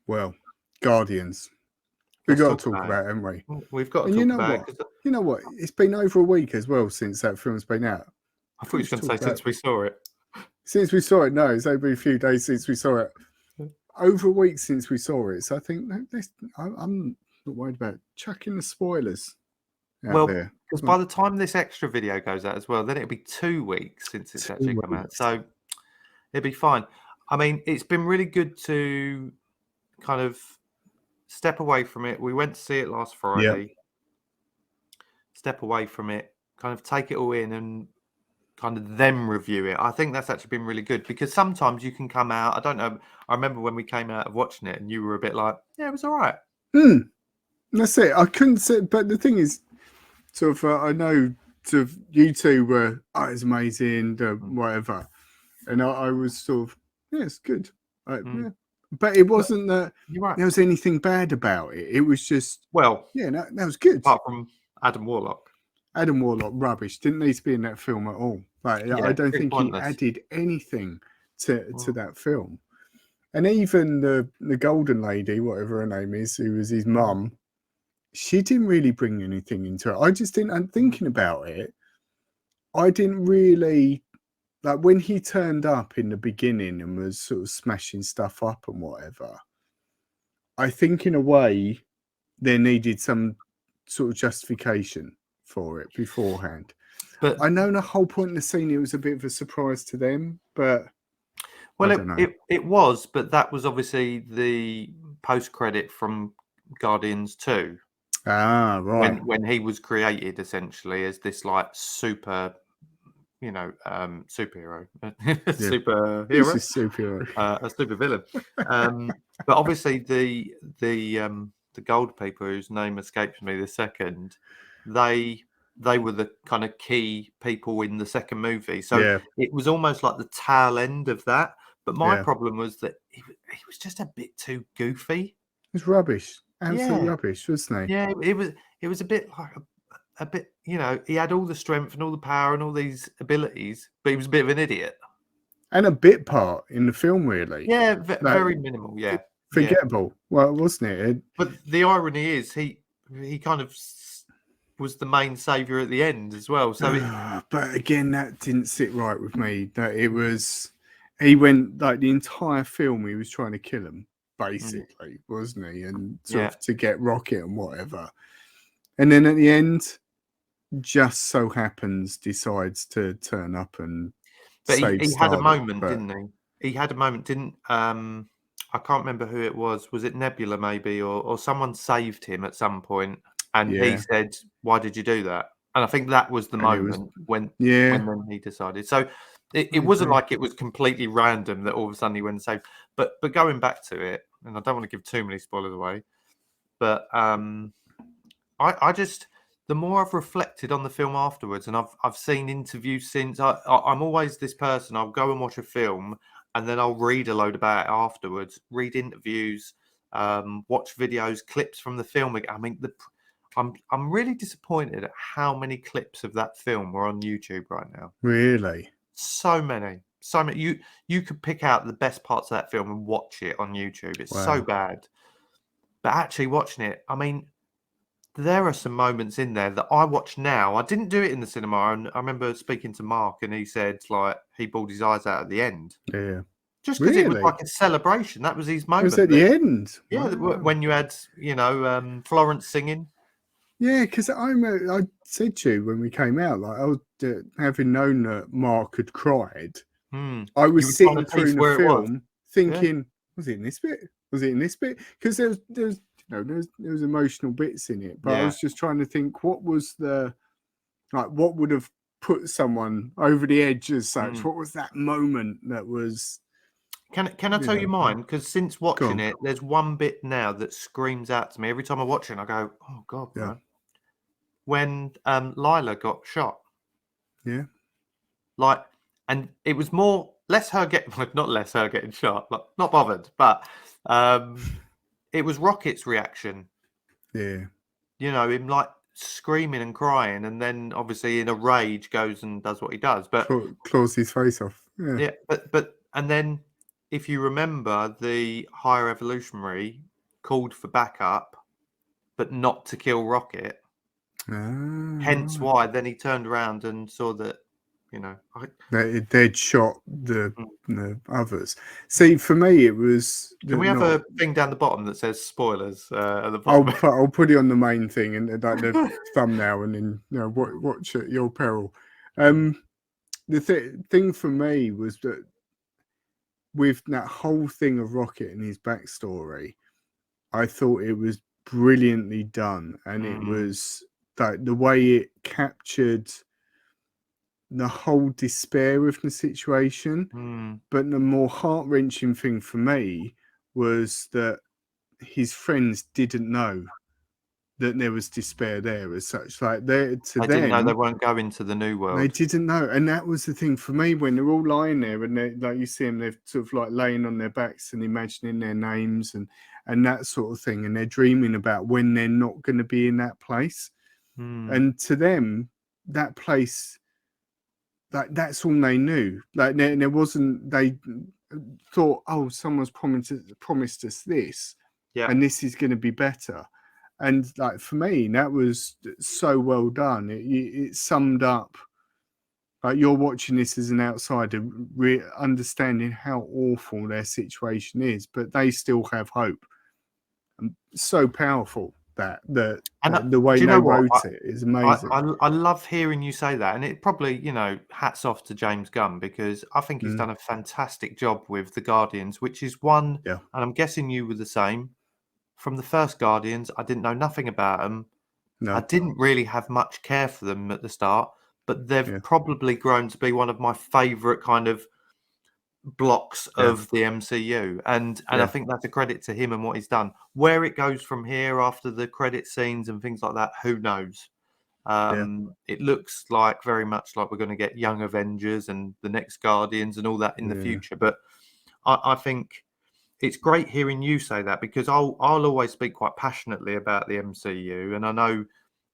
Well, Guardians. We've got to talk about it, haven't we? We've got to and talk you know about what? it. You know what? It's been over a week as well since that film's been out. I thought you were going to say since we saw it. Since we saw it, no, it's only a few days since we saw it. Over a week since we saw it. So I think I'm not worried about chucking the spoilers out there. Because by the time this extra video goes out as well, then it'll be 2 weeks since it's actually come out. So it'll be fine. I mean, it's been really good to kind of step away from it. We went to see it last Friday. Yep. Step away from it, kind of take it all in and kind of then review it. I think that's actually been really good because sometimes you can come out. I don't know. I remember when we came out of watching it and you were a bit like, yeah, it was all right. That's it. I couldn't say, but the thing is, sort of, I know sort of you two were, it's amazing, whatever. And I was sort of, yeah, it's good. Yeah. But it wasn't that there was anything bad about it. It was just, yeah, that was good. Apart from Adam Warlock. Adam Warlock, rubbish. Didn't need to be in that film at all. Like, I don't think he added anything to that film. And even the golden lady, whatever her name is, who was his mum, she didn't really bring anything into it. I just didn't, I'm thinking about it, I didn't really, like when he turned up in the beginning and was sort of smashing stuff up and whatever, I think in a way there needed some sort of justification for it beforehand. But I know the whole point of the scene, it was a bit of a surprise to them, but it was, but that was obviously the post-credit from Guardians 2. Ah, right. When he was created essentially as this like super, superhero, superhero, a super villain. But obviously the gold people whose name escapes me the second, they were the kind of key people in the second movie. So it was almost like the tail end of that. But my problem was that he was just a bit too goofy. It was rubbish. Absolute rubbish, wasn't he? Yeah, it was a bit like a bit, he had all the strength and all the power and all these abilities, but he was a bit of an idiot. And a bit part in the film, really. Yeah, very minimal, yeah. Forgettable, wasn't it? But the irony is he kind of was the main saviour at the end as well. So but again, that didn't sit right with me. That it was, he went like the entire film, he was trying to kill him. Basically, wasn't he? And sort of to get Rocket and whatever. And then at the end, just so happens decides to turn up and save he had a moment, didn't he? He had a moment, didn't I can't remember who it was. Was it Nebula maybe or someone saved him at some point and he said, "Why did you do that?" And I think that was the moment when he decided. So it wasn't like it was completely random that all of a sudden he went and saved. But going back to it, and I don't want to give too many spoilers away, but I just, the more I've reflected on the film afterwards, and I've seen interviews since, I'm always this person. I'll go and watch a film, and then I'll read a load about it afterwards, read interviews, watch videos, clips from the film. I mean, I'm really disappointed at how many clips of that film were on YouTube right now. Really? So many. You could pick out the best parts of that film and watch it on YouTube. It's so bad. But actually watching it, I mean, there are some moments in there that I watch now. I didn't do it in the cinema, and I remember speaking to Mark, and he said like he bawled his eyes out at the end. Yeah. Just because it was like a celebration. That was his moment. It was at the end. Yeah, when you had, Florence singing. Yeah, because I said to you when we came out, like I was having known that Mark had cried. I was sitting through the film thinking, was it in this bit? Was it in this bit? Because there was emotional bits in it, but I was just trying to think what would have put someone over the edge as such. What was that moment that was? Can I tell you mine? Because since watching it, there's one bit now that screams out to me every time I watch it. I go, "Oh God, man!" When Lila got shot, and it was not less her getting shot, like, not bothered, but it was Rocket's reaction. Yeah, him like screaming and crying, and then obviously in a rage goes and does what he does, but claws his face off. but and then if you remember, the higher evolutionary called for backup, but not to kill Rocket. Hence why then he turned around and saw that, they'd shot the others. See, for me, it was. Can we have a thing down the bottom that says spoilers at the I'll bottom? I'll put it on the main thing and like the thumbnail, and then watch at your peril. The thing for me was that with that whole thing of Rocket and his backstory, I thought it was brilliantly done, and it was like the way it captured the whole despair of the situation. But the more heart-wrenching thing for me was that his friends didn't know that there was despair there as such. Like they didn't know they weren't going to the new world. They didn't know, and that was the thing for me when they're all lying there, and they like you see them, they're sort of like laying on their backs and imagining their names and that sort of thing, and they're dreaming about when they're not going to be in that place. And to them, that place, like that's all they knew. Like there wasn't. They thought, oh, someone's promised us this, and this is going to be better. And like for me, that was so well done. It summed up. Like you're watching this as an outsider, understanding how awful their situation is, but they still have hope. And so powerful that the way they wrote it is amazing. I love hearing you say that, and it probably, hats off to James Gunn, because I think he's done a fantastic job with the Guardians, which is one, and I'm guessing you were the same. From the first Guardians, I didn't know nothing about them. No. I didn't really have much care for them at the start, but they've probably grown to be one of my favourite kind of blocks of the MCU. And I think that's a credit to him and what he's done. Where it goes from here after the credit scenes and things like that, who knows? It looks like very much like we're going to get Young Avengers and the next Guardians and all that in the future. But I think it's great hearing you say that, because I'll always speak quite passionately about the MCU, and I know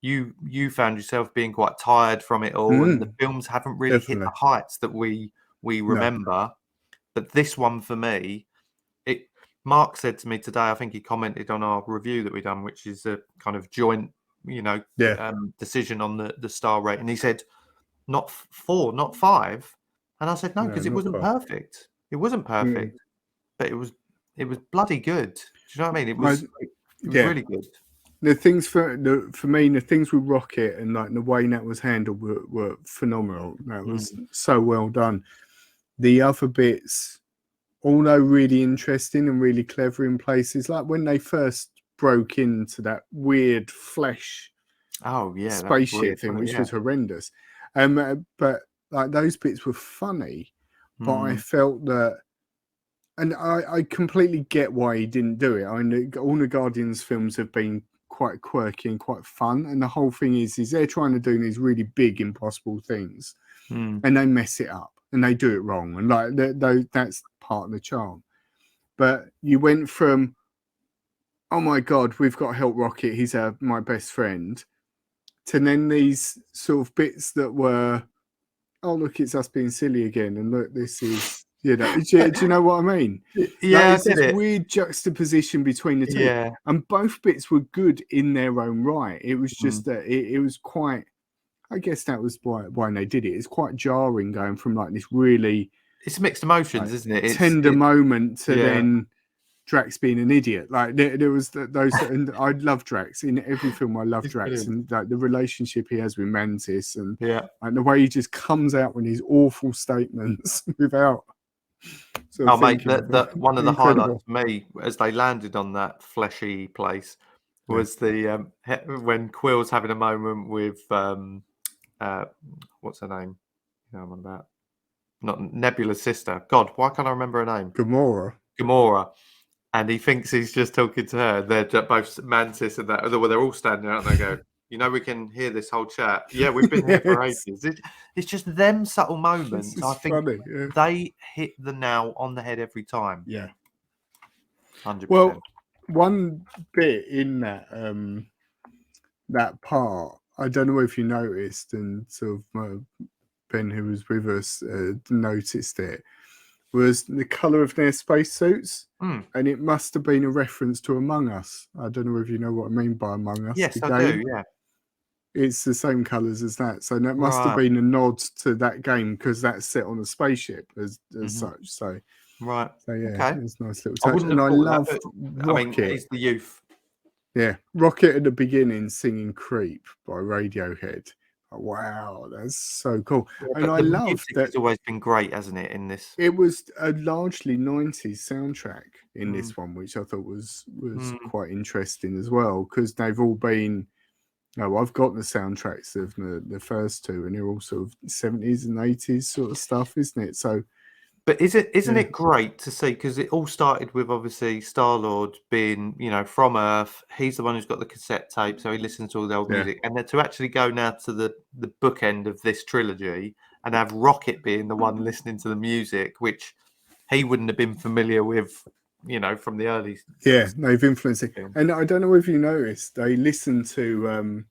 you found yourself being quite tired from it all, and the films haven't really hit the heights that we remember. No. But this one for me, Mark said to me today, I think he commented on our review that we done, which is a kind of joint, decision on the star rating. He said not 4, not 5, and I said no, because it wasn't perfect. It wasn't perfect, but it was bloody good. Do you know what I mean? It was really good. The things for me, the things with Rocket and like the way that was handled were phenomenal. That was so well done. The other bits, although really interesting and really clever in places, like when they first broke into that weird flesh spaceship thing, which was horrendous. But like those bits were funny, but I felt that. And I completely get why he didn't do it. I know all the Guardians films have been quite quirky and quite fun. And the whole thing is they're trying to do these really big, impossible things. And they mess it up and they do it wrong. And like that's part of the charm. But you went from, oh my God, we've got to help Rocket. He's my best friend. To then these sort of bits that were, oh, look, it's us being silly again. And look, this is... do you know what I mean? Yeah, it's this weird juxtaposition between the two, and both bits were good in their own right. It was just that it was quite. I guess that was why they did it. It's quite jarring going from like this really. It's mixed emotions, isn't it? Tender moment to then Drax being an idiot. Like there was those, and I love Drax in every film. I love Drax and like the relationship he has with Mantis, and like the way he just comes out with these awful statements without. Mate, one of the highlights for me as they landed on that fleshy place was the when Quill's having a moment with what's her name? I'm on about not Nebula's sister. God, why can't I remember her name? Gamora. And he thinks he's just talking to her. They're both Mantis and that. Well, they're all standing out and they go, we can hear this whole chat. Yeah, we've been here for ages. It's just them subtle moments. I think they hit the nail on the head every time. Yeah. 100%. Well, one bit in that part, I don't know if you noticed, and sort of Ben, who was with us, noticed it. was the colour of their spacesuits, Mm. and it must have been a reference to Among Us. I don't know if you know what I mean by Among Us. Yes, the I game. do. Yeah, it's the same colours as that, so that must have right. been a nod to that game because that's set on a spaceship as such. Right. So yeah, Okay. it's a nice little I touch. wouldn't And have I thought that, loved but I mean, Rocket. he's the youth. Yeah, Rocket at the beginning singing "Creep" by Radiohead. Oh, wow, that's so cool. Yeah, And but I the love music that has always been great, hasn't it? In this, it was a largely 90s soundtrack in Mm. this one, which I thought was Mm. quite interesting as well, because they've all been. Oh, I've got the soundtracks of the first two, and they're all sort of 70s and 80s sort of stuff, isn't it? So, But isn't yeah, it great to see? Because it all started with obviously Star-Lord being, from Earth. He's the one who's got the cassette tape, so he listens to all the old yeah, music. And then to actually go now to the bookend of this trilogy and have Rocket being the one listening to the music, which he wouldn't have been familiar with, from the early sort yeah, of they've influenced it. film. And I don't know if you noticed, they listened to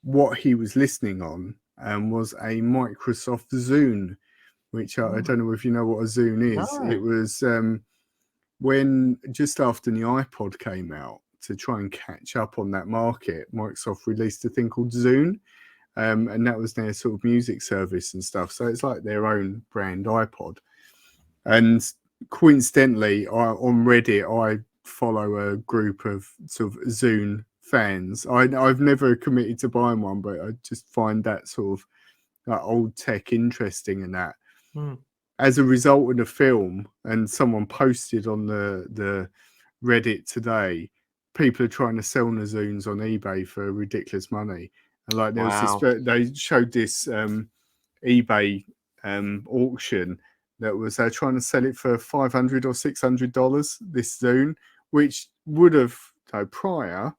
what he was listening on, and was a Microsoft Zune, which I don't know if you know what a Zune is. No. It was when just after the iPod came out, to try and catch up on that market, Microsoft released a thing called Zune, and that was their sort of music service and stuff. So it's like their own brand iPod. And coincidentally, on Reddit, I follow a group of sort of Zune fans. I've never committed to buying one, but I just find that sort of like old tech interesting, and that. Hmm. As a result of the film, and someone posted on the Reddit today, people are trying to sell Nazoons on eBay for ridiculous money. And like there was this, Wow. they showed this eBay auction that was trying to sell it for $500 or $600. This Zune, which would have prior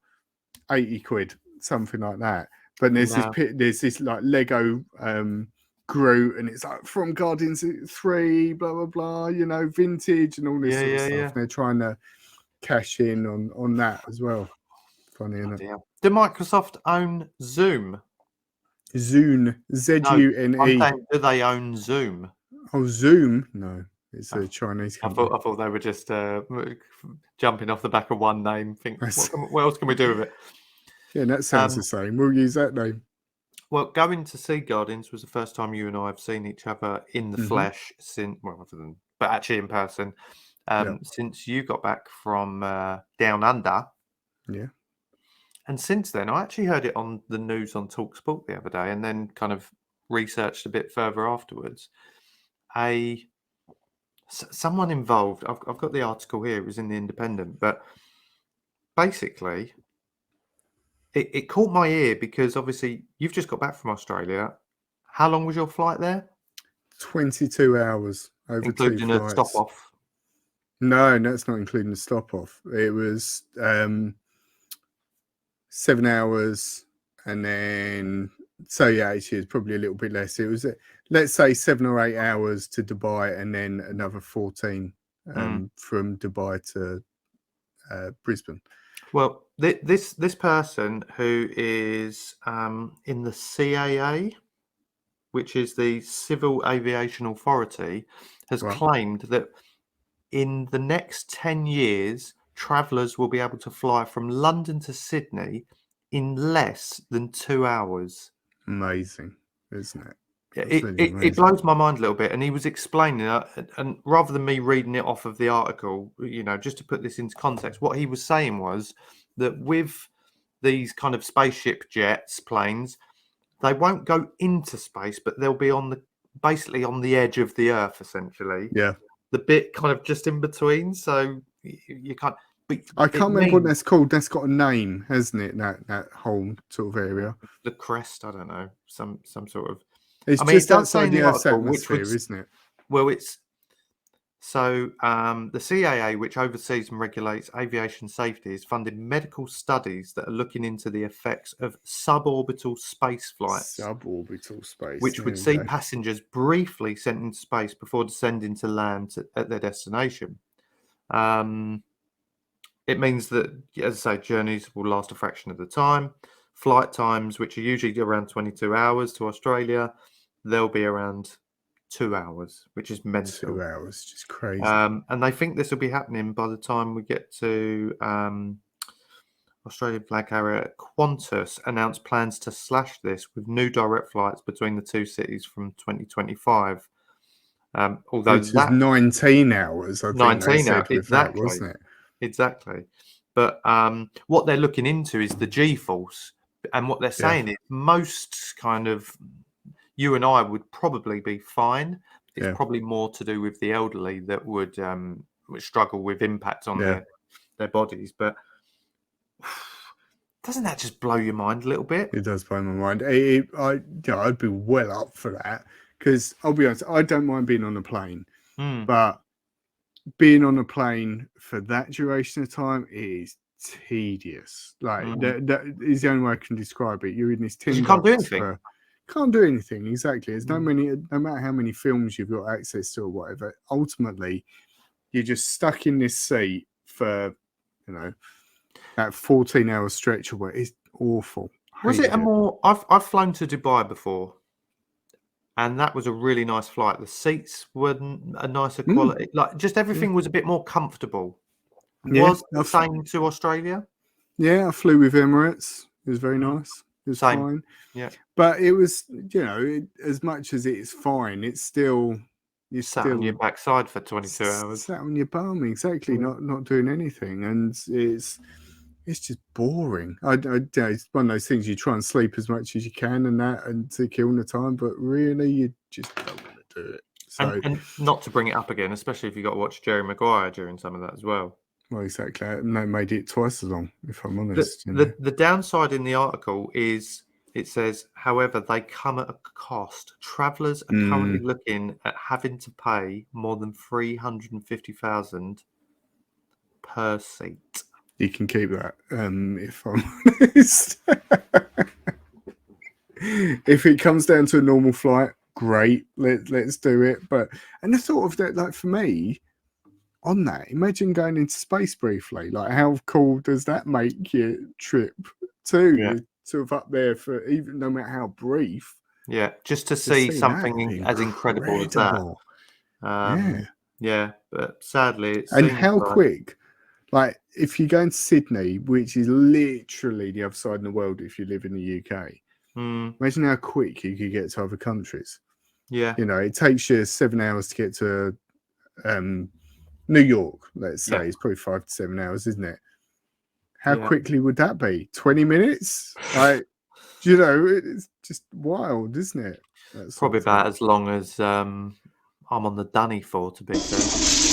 80 quid, something like that. But there's Wow. this like Lego Groot, and it's like from Guardians 3, blah blah blah, vintage and all this sort of stuff. Yeah. And they're trying to cash in on that as well. Funny, isn't it? Dear. Do Microsoft own Zoom? Zune, No, I'm Zune. saying, do they own Zoom? Oh, Zoom? No, it's Oh, a Chinese I company. thought they were just jumping off the back of one name. Think, That's, what else can we do with it? yeah, that sounds the same. We'll use that name. Well, going to see Guardians was the first time you and I have seen each other in the flesh since, but actually in person, since you got back from down under. Yeah. And since then, I actually heard it on the news on TalkSport the other day, and then kind of researched a bit further afterwards. Someone involved. I've got the article here. It was in the Independent, but basically, it caught my ear because obviously you've just got back from Australia. How long was your flight there? 22 hours over Including 2 a flights. stop off. No, that's not including the stop off. It was 7 hours, and then actually it's probably a little bit less. It was let's say 7 or 8 hours to Dubai, and then another 14 from Dubai to Brisbane. Well, this person who is in the CAA, which is the Civil Aviation Authority, has claimed that in the next 10 years, travellers will be able to fly from London to Sydney in less than 2 hours. Amazing, isn't it? It blows my mind a little bit. And he was explaining, and rather than me reading it off of the article, just to put this into context, what he was saying was that with these kind of spaceship jets, planes, they won't go into space, but they'll be basically on the edge of the Earth, essentially. Yeah. The bit kind of just in between, so you can't. But I can't remember what that's called. That's got a name, hasn't it? That whole sort of area. The crest, I don't know, some sort of. It's just outside the Earth's atmosphere, isn't it? Well, it's so the CAA, which oversees and regulates aviation safety, is funding medical studies that are looking into the effects of suborbital space flights. Suborbital space, which would see passengers briefly sent into space before descending to land at their destination. It means that, as I say, journeys will last a fraction of the time. Flight times, which are usually around 22 hours to Australia, they'll be around 2 hours, which is mental. 2 hours, just crazy. And they think this will be happening by the time we get to Australian flag carrier Qantas announced plans to slash this with new direct flights between the two cities from 2025. Although which is 19 hours, I think they said with exactly, that, wasn't it? Exactly. But what they're looking into is the G-force. And what they're saying is most kind of, you and I would probably be fine. It's probably more to do with the elderly that would struggle with impact on their bodies. But doesn't that just blow your mind a little bit? It does blow my mind. I'd be well up for that, because I'll be honest, I don't mind being on a plane, but being on a plane for that duration of time is tedious. Like that is the only way I can describe it. You're in this tin box. You can't do anything. Can't do anything, exactly. There's no matter how many films you've got access to or whatever. Ultimately, you're just stuck in this seat for, that 14-hour stretch of it is awful. Was it a more? I've flown to Dubai before, and that was a really nice flight. The seats were a nicer quality. Like, just everything was a bit more comfortable. Was the same to Australia? Yeah, I flew with Emirates. It was very nice. It was fine. Yeah, but it was, as much as it's fine, it's still you're sat on your backside for 22 hours. Sat on your bum, exactly, not doing anything, and it's just boring. It's one of those things, you try and sleep as much as you can and to kill the time, but really you just don't want to do it. So, and not to bring it up again, especially if you got to watch Jerry Maguire during some of that as well. Well, exactly. And they made it twice as long, if I'm honest. The downside in the article is, it says, however, they come at a cost. Travellers are currently looking at having to pay more than $350,000 per seat. You can keep that, if I'm honest. If it comes down to a normal flight, great. Let's do it. And the thought of that, like, for me, on that, imagine going into space briefly. Like, how cool does that make your trip too? You're sort of up there for, even no matter how brief. Yeah, just to see something as incredible as that. Yeah, but sadly, and how quick. Like, if you go into Sydney, which is literally the other side of the world if you live in the UK, imagine how quick you could get to other countries. Yeah. It takes you 7 hours to get to New York, let's say. It's probably 5 to 7 hours, isn't it? How quickly would that be? 20 minutes? Like, it's just wild, isn't it? Probably about as long as I'm on the dunny for, to be fair.